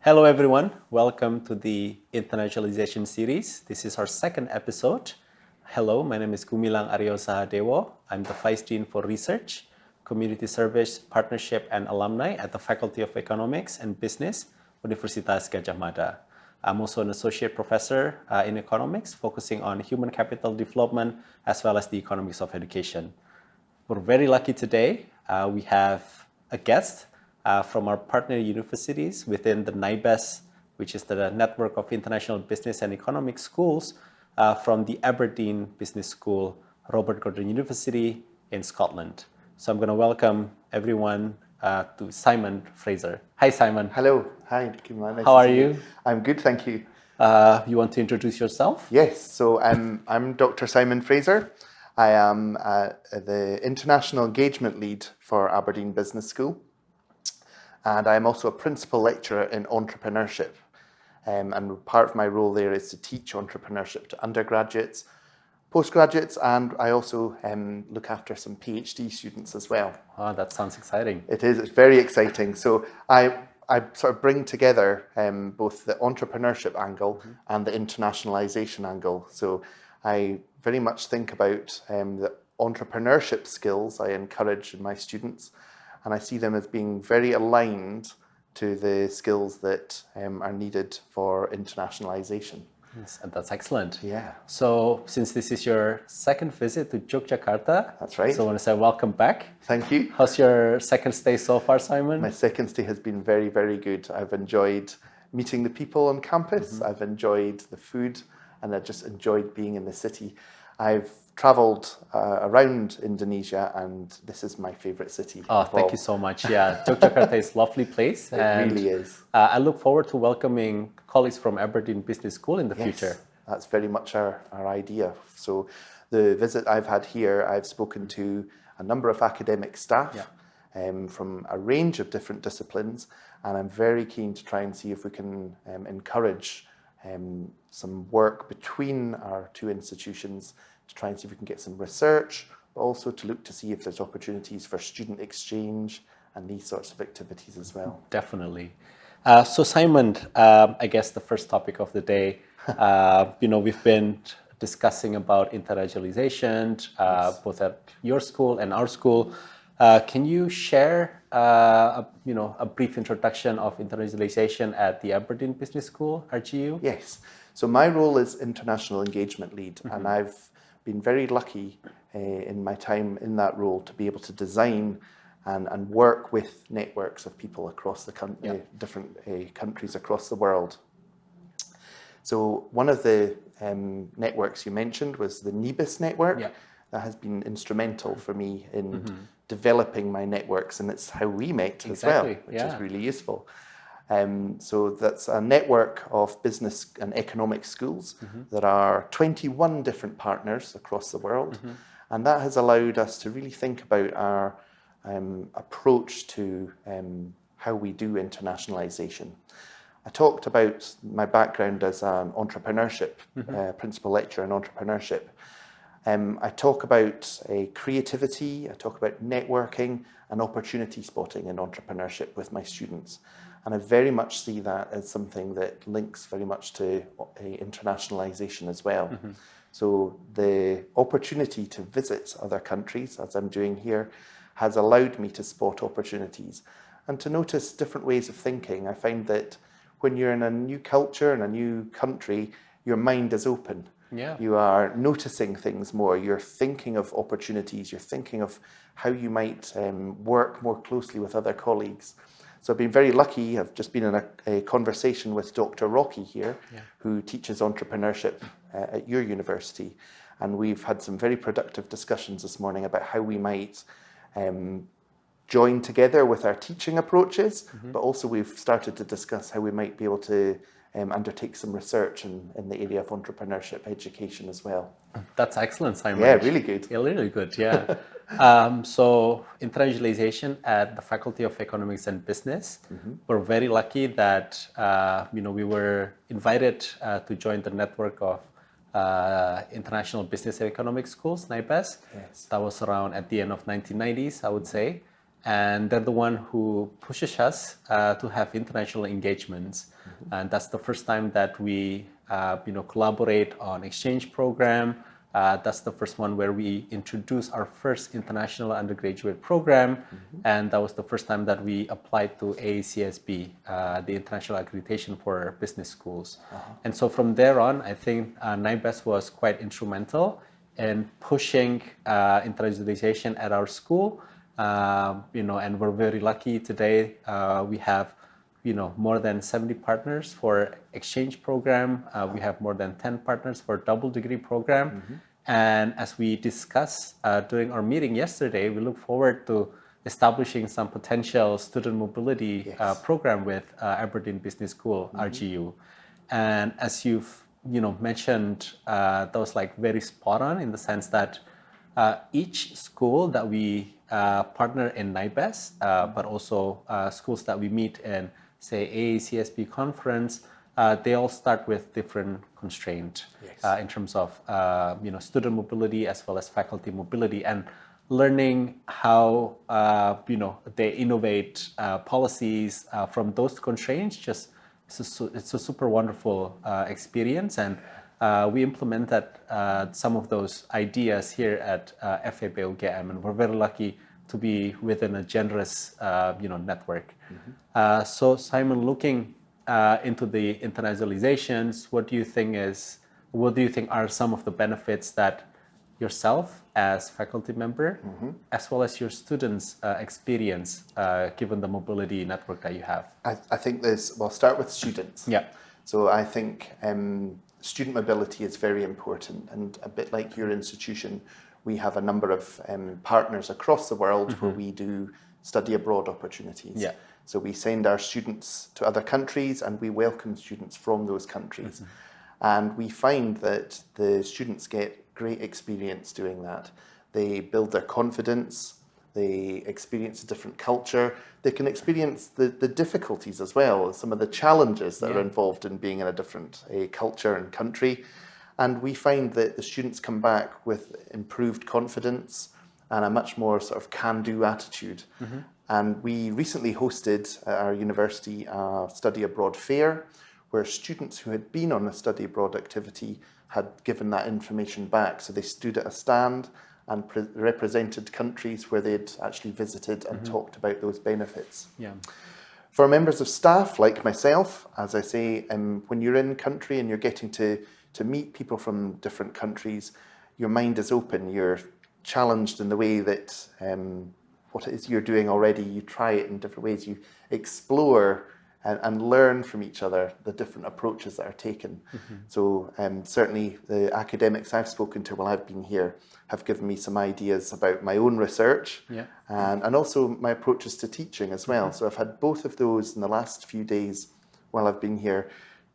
Hello, everyone. Welcome to the Internationalization series. This is our second episode. Hello, my name is Gumilang Aryo Sahadewo. I'm the Vice Dean for Research, Community Service, Partnership, and Alumni at the Faculty of Economics and Business, Universitas Gadjah Mada. I'm also an associate professor in economics, focusing on human capital development as well as the economics of education. We're very lucky today. We have a guest from our partner universities within the NIBES, which is the Network of International Business and Economic Schools, from the Aberdeen Business School, Robert Gordon University in Scotland. So I'm going to welcome everyone to Simon Fraser. Hi, Simon. Hello. Hi, Nice How are you? I'm good, thank you. You want to introduce yourself? Yes, so I'm Dr. Simon Fraser. I am the International Engagement Lead for Aberdeen Business School, and I'm also a Principal Lecturer in Entrepreneurship. And part of my role there is to teach entrepreneurship to undergraduates, postgraduates, and I also look after some PhD students as well. Oh, that sounds exciting. It is. It's very exciting. So I sort of bring together both the entrepreneurship angle and the internationalization angle. So I very much think about the entrepreneurship skills I encourage in my students, and I see them as being very aligned to the skills that are needed for internationalization. Yes, and that's excellent. Yeah. So since this is your second visit to Yogyakarta, That's right. So I want to say welcome back. Thank you. How's your second stay so far, Simon? My second stay has been very, very good. I've enjoyed meeting the people on campus. I've enjoyed the food, and I've just enjoyed being in the city. I've travelled around Indonesia, and this is my favourite city. Oh, thank you so much. Yeah, Yogyakarta is a lovely place. It really is. I look forward to welcoming colleagues from Aberdeen Business School in the future. That's very much our idea. So the visit I've had here, I've spoken to a number of academic staff from a range of different disciplines, and I'm very keen to try and see if we can encourage some work between our two institutions to try and see if we can get some research, but also to look to see if there's opportunities for student exchange and these sorts of activities as well. Definitely. So Simon, I guess the first topic of the day, we've been discussing about internationalization, both at your school and our school. Can you share, a brief introduction of internationalization at the Aberdeen Business School, RGU? Yes. So my role is International Engagement Lead, and I've been very lucky in my time in that role to be able to design and work with networks of people across the different countries across the world. So one of the networks you mentioned was the NIBES network. Yeah. That has been instrumental for me in developing my networks, and it's how we met as well, which is really useful. So that's a network of business and economic schools. There are 21 different partners across the world, and that has allowed us to really think about our approach to how we do internationalization. I talked about my background as an entrepreneurship, principal lecturer in entrepreneurship. I talk about creativity, I talk about networking and opportunity spotting in entrepreneurship with my students. And I very much see that as something that links very much to internationalization as well. So the opportunity to visit other countries, as I'm doing here, has allowed me to spot opportunities and to notice different ways of thinking. I find that when you're in a new culture, in a new country, your mind is open. Yeah. You are noticing things more. You're thinking of opportunities. You're thinking of how you might work more closely with other colleagues. So I've been very lucky. I've just been in a conversation with Dr. Rocky here, who teaches entrepreneurship at your university. And we've had some very productive discussions this morning about how we might join together with our teaching approaches, but also we've started to discuss how we might be able to undertake some research in the area of entrepreneurship education as well. That's excellent, Simon. Yeah, really good. Yeah, really good, yeah. So internationalization at the Faculty of Economics and Business, we're very lucky that we were invited to join the network of International Business and Economic Schools, NIBES. Yes. That was around at the end of 1990s, I would say. and they're the one who pushes us to have international engagements. And that's the first time that we collaborate on exchange program. That's the first one where we introduced our first international undergraduate program, and that was the first time that we applied to AACSB, the International Accreditation for Business Schools. And so from there on, I think NIBES was quite instrumental in pushing internationalization at our school. And we're very lucky today. We have, more than 70 partners for exchange program. We have more than 10 partners for double degree program. And as we discussed during our meeting yesterday, we look forward to establishing some potential student mobility program with Aberdeen Business School, RGU. And as you've mentioned, that was like very spot on in the sense that each school that we partner in NIBES, but also schools that we meet in, say, AACSB conference, they all start with different constraints in terms of student mobility as well as faculty mobility, and learning how they innovate policies from those constraints. It's a super wonderful experience, and we implemented some of those ideas here at FEB UGM, and we're very lucky to be within a generous network. So Simon, looking into the internationalizations, what do you think are some of the benefits that yourself as faculty member, as well as your students experience given the mobility network that you have? I think we'll start with students. Yeah. So I think student mobility is very important, and a bit like your institution, we have a number of partners across the world where we do study abroad opportunities. Yeah. So we send our students to other countries and we welcome students from those countries. And we find that the students get great experience doing that. They build their confidence, they experience a different culture, they can experience the difficulties as well, some of the challenges that are involved in being in a different culture and country. And we find that the students come back with improved confidence and a much more sort of can-do attitude. And we recently hosted at our university a study abroad fair, where students who had been on a study abroad activity had given that information back. So they stood at a stand and represented countries where they'd actually visited and talked about those benefits. Yeah. For members of staff like myself, as I say, when you're in country and you're getting to meet people from different countries, your mind is open, you're challenged in the way that what it is you're doing already, you try it in different ways, you explore and learn from each other the different approaches that are taken. So certainly the academics I've spoken to while I've been here have given me some ideas about my own research and also my approaches to teaching as well. So I've had both of those in the last few days while I've been here,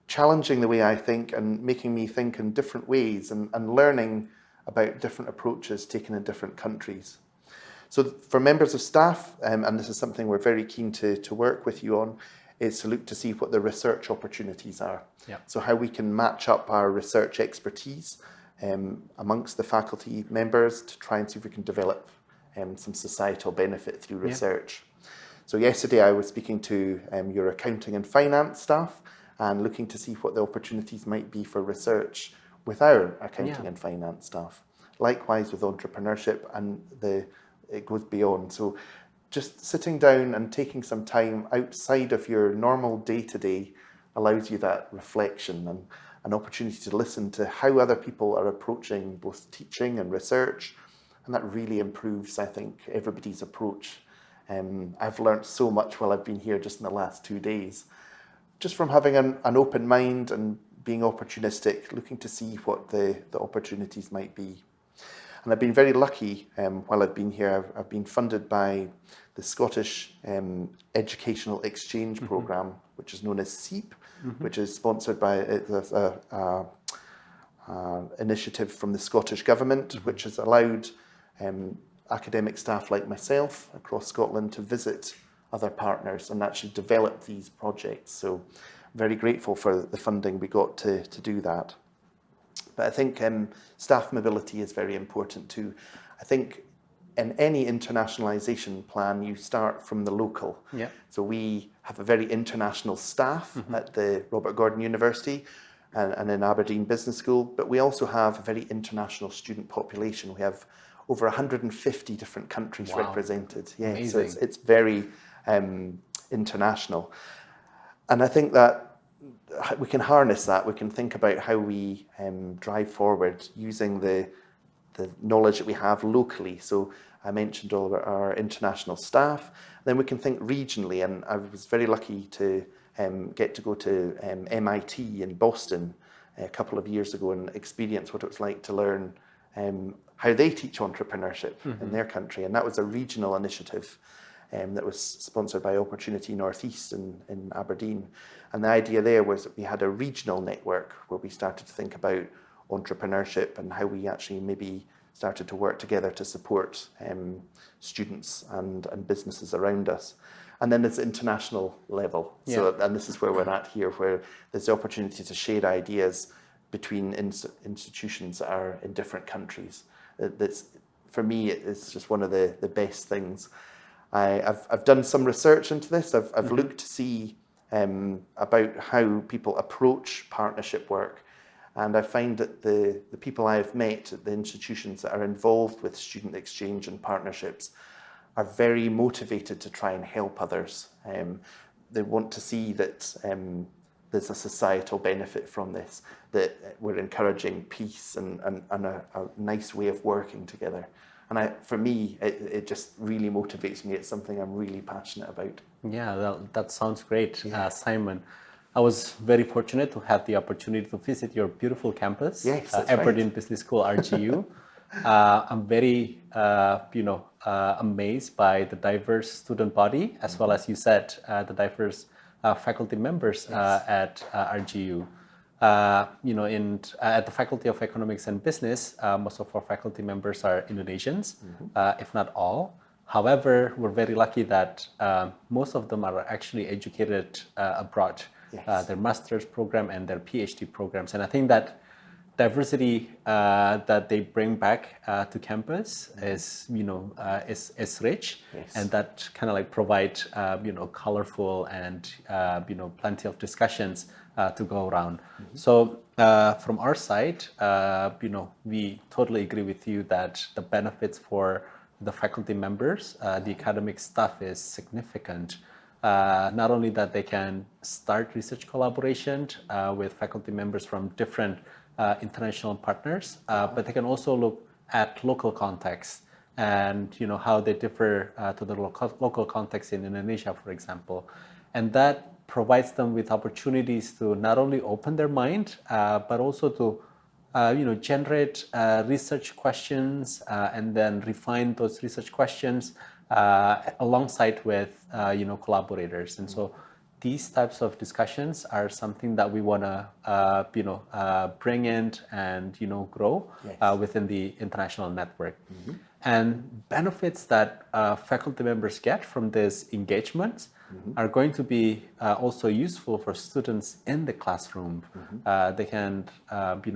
challenging the way I think and making me think in different ways and learning about different approaches taken in different countries. So for members of staff, and this is something we're very keen to work with you on, is to look to see what the research opportunities are. So how we can match up our research expertise amongst the faculty members to try and see if we can develop some societal benefit through research. So yesterday I was speaking to your accounting and finance staff and looking to see what the opportunities might be for research with our accounting and finance staff. Likewise with entrepreneurship, and it goes beyond. So just sitting down and taking some time outside of your normal day-to-day allows you that reflection and an opportunity to listen to how other people are approaching both teaching and research, and that really improves, I think, everybody's approach. I've learned so much while I've been here just in the last 2 days, just from having an open mind and being opportunistic, looking to see what the opportunities might be. And I've been very lucky while I've been here. I've been funded by the Scottish Educational Exchange Programme, which is known as SEEP, which is sponsored by an initiative from the Scottish Government, which has allowed academic staff like myself across Scotland to visit other partners and actually develop these projects. So I'm very grateful for the funding we got to do that. But I think staff mobility is very important too. I think in any internationalisation plan, you start from the local. Yeah. So we have a very international staff at the Robert Gordon University and in Aberdeen Business School, but we also have a very international student population. We have over 150 different countries represented. Yeah, amazing. So it's very international. And I think that we can harness that. We can think about how we drive forward using the knowledge that we have locally. So I mentioned all of our international staff. Then we can think regionally, and I was very lucky to get to go to MIT in Boston a couple of years ago and experience what it was like to learn how they teach entrepreneurship in their country. And that was a regional initiative that was sponsored by Opportunity Northeast in Aberdeen. And the idea there was that we had a regional network where we started to think about entrepreneurship and how we actually maybe started to work together to support students and businesses around us. And then there's international level. So, and this is where we're at here, where there's the opportunity to share ideas between institutions that are in different countries. That's, for me, it's just one of the best things. I've done some research into this. I've looked to see about how people approach partnership work. And I find that the people I have met at the institutions that are involved with student exchange and partnerships are very motivated to try and help others. They want to see that there's a societal benefit from this, that we're encouraging peace and a nice way of working together. And for me, it just really motivates me. It's something I'm really passionate about. Yeah, that sounds great, Simon. I was very fortunate to have the opportunity to visit your beautiful campus, yes, that's Aberdeen right. Business School, RGU. I'm very, amazed by the diverse student body, as well as you said, the diverse faculty members at RGU. At the Faculty of Economics and Business, most of our faculty members are Indonesians, if not all. However, we're very lucky that most of them are actually educated abroad. Their master's program and their PhD programs. And I think that diversity that they bring back to campus is rich, and that kind of like provide colorful and plenty of discussions to go around. So from our side, we totally agree with you that the benefits for the faculty members, the academic staff is significant. Not only that they can start research collaboration with faculty members from different international partners, but they can also look at local context and how they differ to the local context in Indonesia, for example. And that provides them with opportunities to not only open their mind, but also to generate research questions and then refine those research questions alongside with collaborators. And so these types of discussions are something that we want to bring in and grow within the international network. And benefits that faculty members get from this engagement are going to be also useful for students in the classroom. They can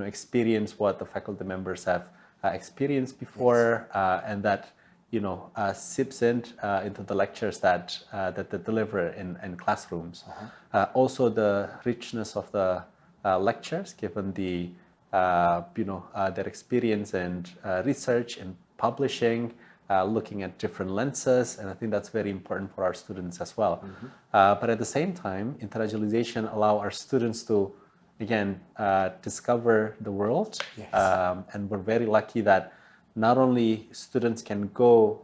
experience what the faculty members have experienced before, and that seeps into the lectures that they deliver in classrooms. Also, the richness of the lectures, given the their experience and research and publishing, looking at different lenses, and I think that's very important for our students as well. But at the same time, internationalization allow our students to, again, discover the world, and we're very lucky that not only students can go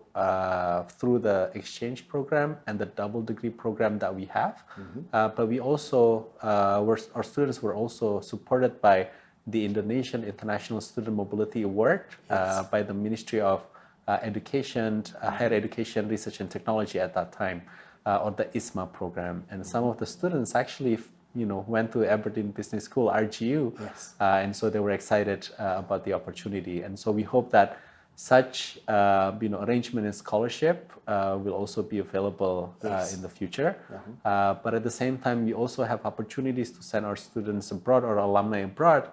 through the exchange program and the double degree program that we have, but we also, our students were also supported by the Indonesian International Student Mobility Award by the Ministry of Education, Higher Education, Research and Technology at that time, or the ISMA program. And some of the students actually went to Aberdeen Business School, RGU, and so they were excited about the opportunity. And so we hope that such arrangement and scholarship will also be available in the future. But at the same time, we also have opportunities to send our students abroad or alumni abroad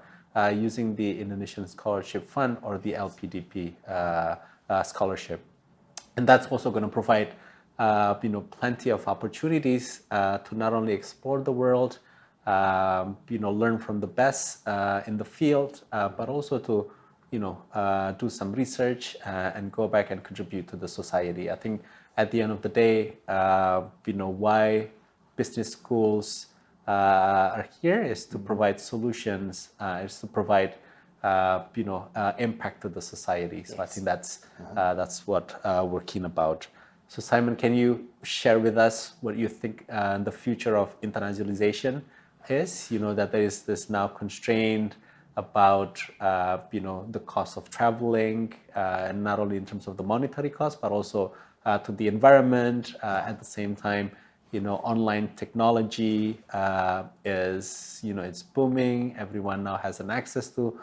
using the Indonesian Scholarship Fund or the LPDP scholarship. And that's also going to provide plenty of opportunities to not only explore the world, learn from the best in the field, but also to do some research and go back and contribute to the society. I think at the end of the day, why business schools are here is to provide solutions, is to provide impact to the society. So I think that's what we're keen about. So Simon, can you share with us what you think the future of internationalization is? That there is this now constraint about the cost of traveling, and not only in terms of the monetary cost, but also to the environment. At the same time, online technology is it's booming. Everyone now has an access to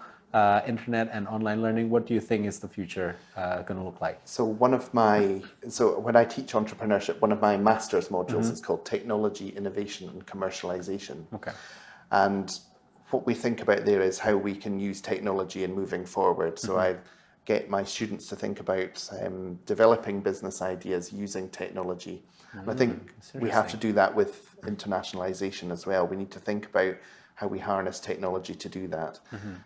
internet and online learning. What do you think is the future going to look like? So when I teach entrepreneurship, one of my master's modules is called Technology, Innovation and Commercialization. Okay. And what we think about there is how we can use technology in moving forward. So I get my students to think about developing business ideas using technology. And I think we have to do that with internationalization as well. We need to think about how we harness technology to do that.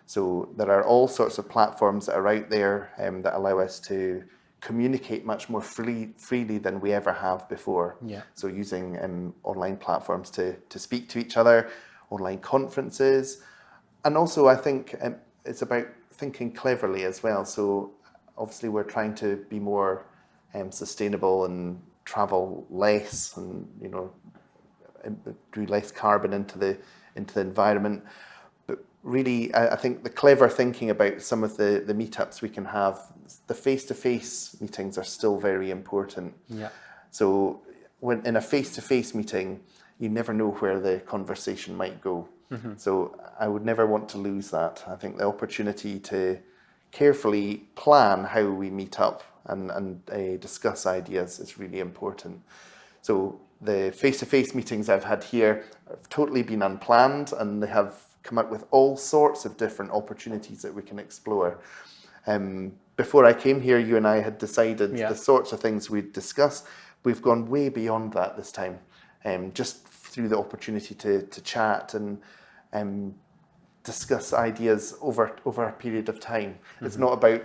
So there are all sorts of platforms that are out there that allow us to communicate much more freely than we ever have before. Yeah. So using online platforms to speak to each other, online conferences. And also I think it's about thinking cleverly as well. So obviously we're trying to be more sustainable and travel less and do less carbon into the environment. But really I think the clever thinking about some of the meetups we can have, the face-to-face meetings are still very important. Yeah. So when in a face-to-face meeting, you never know where the conversation might go. So I would never want to lose that. I think the opportunity to carefully plan how we meet up and discuss ideas is really important. So the face-to-face meetings I've had here have totally been unplanned, and they have come up with all sorts of different opportunities that we can explore. Before I came here, you and I had decided the sorts of things we'd discuss. We've gone way beyond that this time, just through the opportunity to chat and discuss ideas over a period of time. It's not about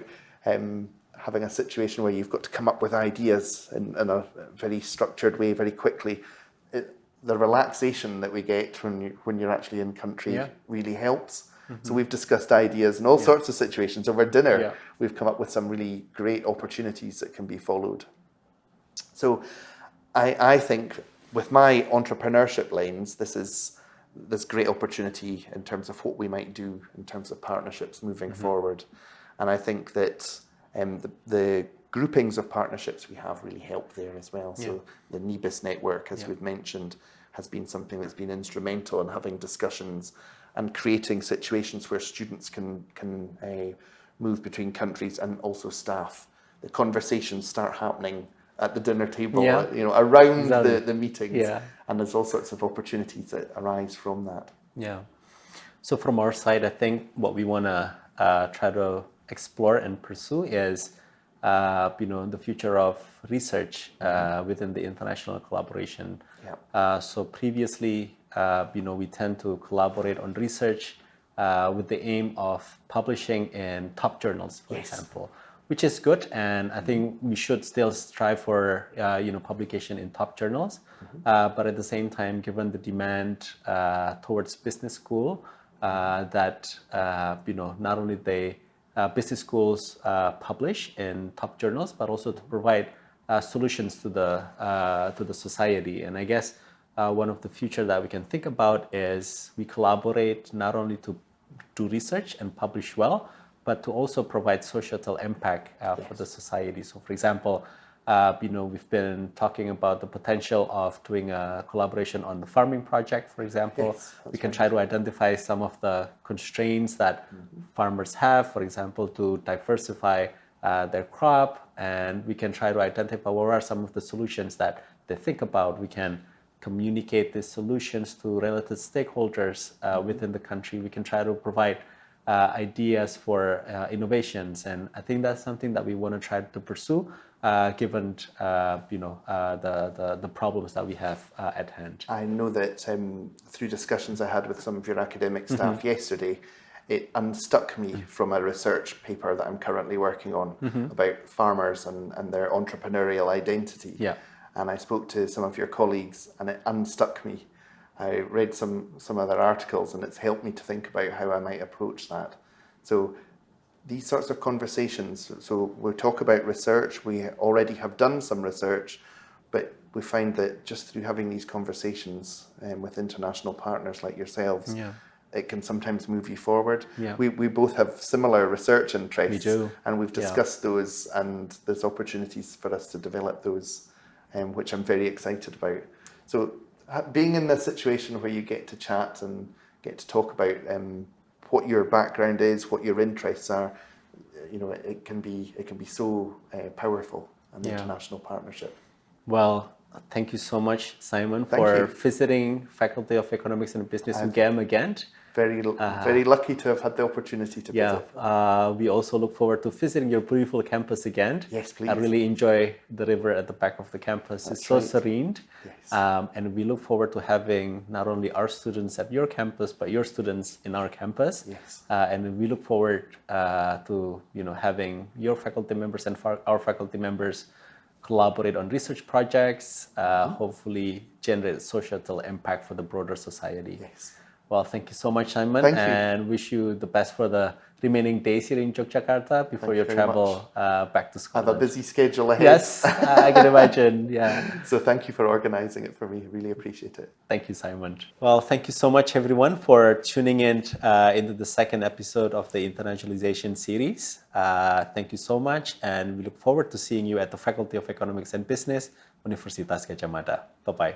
having a situation where you've got to come up with ideas in a very structured way very quickly. The relaxation that we get when you're actually in country really helps. So we've discussed ideas in all sorts of situations. Over dinner, we've come up with some really great opportunities that can be followed. So I think with my entrepreneurship lens, there's great opportunity in terms of what we might do in terms of partnerships moving forward. And I think that the groupings of partnerships we have really help there as well. So the NIBIS network, as we've mentioned, has been something that's been instrumental in having discussions and creating situations where students can move between countries and also staff. The conversations start happening at the dinner table, around the meetings, and there's all sorts of opportunities that arise from that. Yeah. So from our side, I think what we want to try to explore and pursue is, the future of research within the international collaboration. So previously, we tend to collaborate on research with the aim of publishing in top journals, for example, which is good, and I think we should still strive for publication in top journals. But at the same time, given the demand towards business school, that not only they business schools publish in top journals, but also to provide solutions to the society. And I guess one of the future that we can think about is we collaborate not only to do research and publish well, but to also provide societal impact for the society. So, for example, we've been talking about the potential of doing a collaboration on the farming project, for example. We can try to identify some of the constraints that farmers have, for example, to diversify their crop, and we can try to identify what are some of the solutions that they think about. We can communicate these solutions to related stakeholders within the country. We can try to provide ideas for innovations. And I think that's something that we want to try to pursue, given the problems that we have at hand. I know that through discussions I had with some of your academic staff yesterday, it unstuck me from a research paper that I'm currently working on about farmers and their entrepreneurial identity. Yeah. And I spoke to some of your colleagues and it unstuck me. I read some other articles and it's helped me to think about how I might approach that. So these sorts of conversations, so we'll talk about research, we already have done some research, but we find that just through having these conversations with international partners like yourselves, it can sometimes move you forward. Yeah. We both have similar research interests. We do. And we've discussed those, and there's opportunities for us to develop those, which I'm very excited about. So being in a situation where you get to chat and get to talk about what your background is, what your interests are, it can be so powerful, an international partnership. Well, thank you so much, Simon, for visiting Faculty of Economics and Business UGM again. Very lucky to have had the opportunity to visit. We also look forward to visiting your beautiful campus again. Yes, please. I really enjoy the river at the back of the campus. That's it's so right. serene. Yes. And we look forward to having not only our students at your campus, but your students in our campus. Yes. And we look forward to having your faculty members and our faculty members collaborate on research projects, hopefully generate societal impact for the broader society. Yes. Well, thank you so much, Simon, Thank you. and wish you the best for the remaining days here in Yogyakarta before you travel back to school. I have a busy schedule ahead. Yes, I can imagine, yeah. So thank you for organizing it for me. Really appreciate it. Thank you, Simon. Well, thank you so much, everyone, for tuning in into the second episode of the Internationalization series. Thank you so much, and we look forward to seeing you at the Faculty of Economics and Business, Universitas Gajah Mada. Bye-bye.